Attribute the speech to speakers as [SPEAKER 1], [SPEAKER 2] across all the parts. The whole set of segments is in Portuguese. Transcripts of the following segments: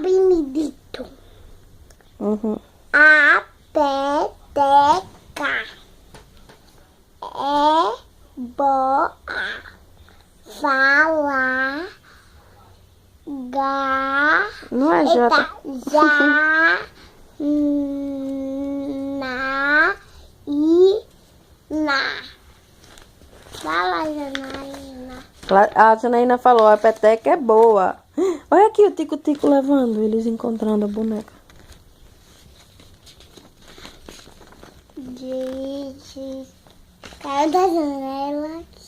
[SPEAKER 1] primidito.
[SPEAKER 2] Uhum.
[SPEAKER 1] A peteca é boa. Fala.
[SPEAKER 2] Não é J.
[SPEAKER 1] Já. Na. Fala, Janaína.
[SPEAKER 2] A Janaína falou, a peteca é boa. Olha aqui o Tico-Tico levando, eles encontrando a boneca.
[SPEAKER 1] Caiu da janela aqui.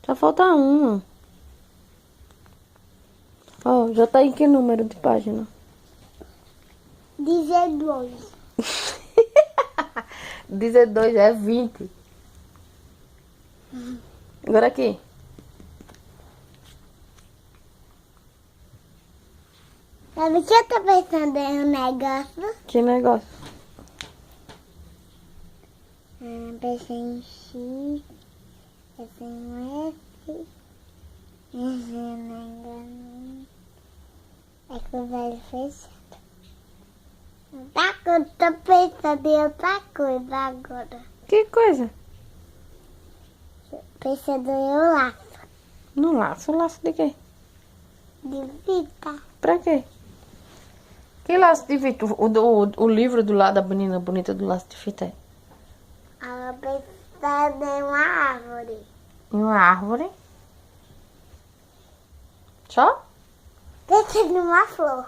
[SPEAKER 2] Só falta uma. Ó, já tá em que número de página?
[SPEAKER 1] 12.
[SPEAKER 2] 12 é 20. Agora aqui.
[SPEAKER 1] Sabe o que eu tô pensando em um negócio?
[SPEAKER 2] Que negócio?
[SPEAKER 1] Pensei em X, pensei em S, pensei em é que o velho fechado. Tá, eu tô pensando em outra coisa agora.
[SPEAKER 2] Que coisa?
[SPEAKER 1] Pensando em um laço
[SPEAKER 2] No laço. Laço de quê?
[SPEAKER 1] de vida.
[SPEAKER 2] Pra quê? Que laço de fita? O livro do lado da menina bonita do laço de fita é?
[SPEAKER 1] Ela pensando em uma árvore.
[SPEAKER 2] Em uma árvore. Só?
[SPEAKER 1] Pensando em uma flor.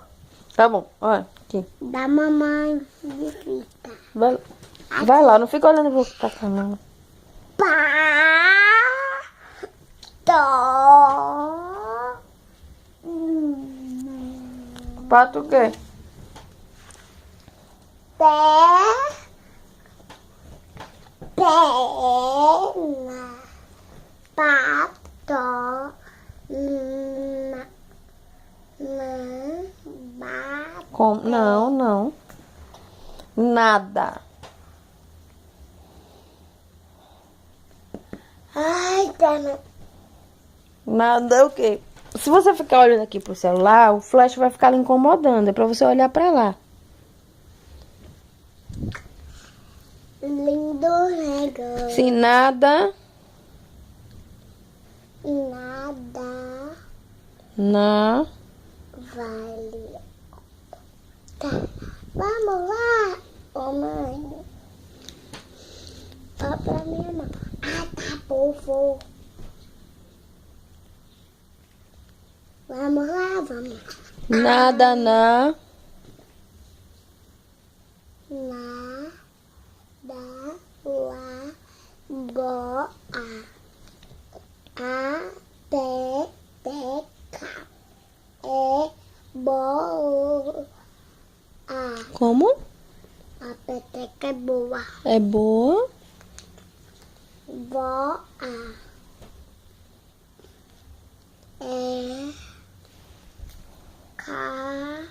[SPEAKER 2] Tá bom, olha aqui.
[SPEAKER 1] Da mamãe de fita.
[SPEAKER 2] Vai lá, não fica olhando pra cá não.
[SPEAKER 1] Pato.
[SPEAKER 2] Pato o quê?
[SPEAKER 1] Perna. Pato.
[SPEAKER 2] Como? Não, não. Nada.
[SPEAKER 1] Ai, tá.
[SPEAKER 2] Nada é o quê? Se você ficar olhando aqui pro celular, o flash vai ficar lhe incomodando. É pra você olhar pra lá.
[SPEAKER 1] Lindo negócio.
[SPEAKER 2] Se nada.
[SPEAKER 1] Nada
[SPEAKER 2] Na.
[SPEAKER 1] vale. Tá. Vamos lá, ô mãe. Ó pra minha mão. Ah, tá, povo. Vamos lá, vamos lá.
[SPEAKER 2] Nada na.
[SPEAKER 1] Nada lá, boa. A peteca é boa.
[SPEAKER 2] Como?
[SPEAKER 1] A peteca é boa.
[SPEAKER 2] É boa.
[SPEAKER 1] Boa. É. Cala.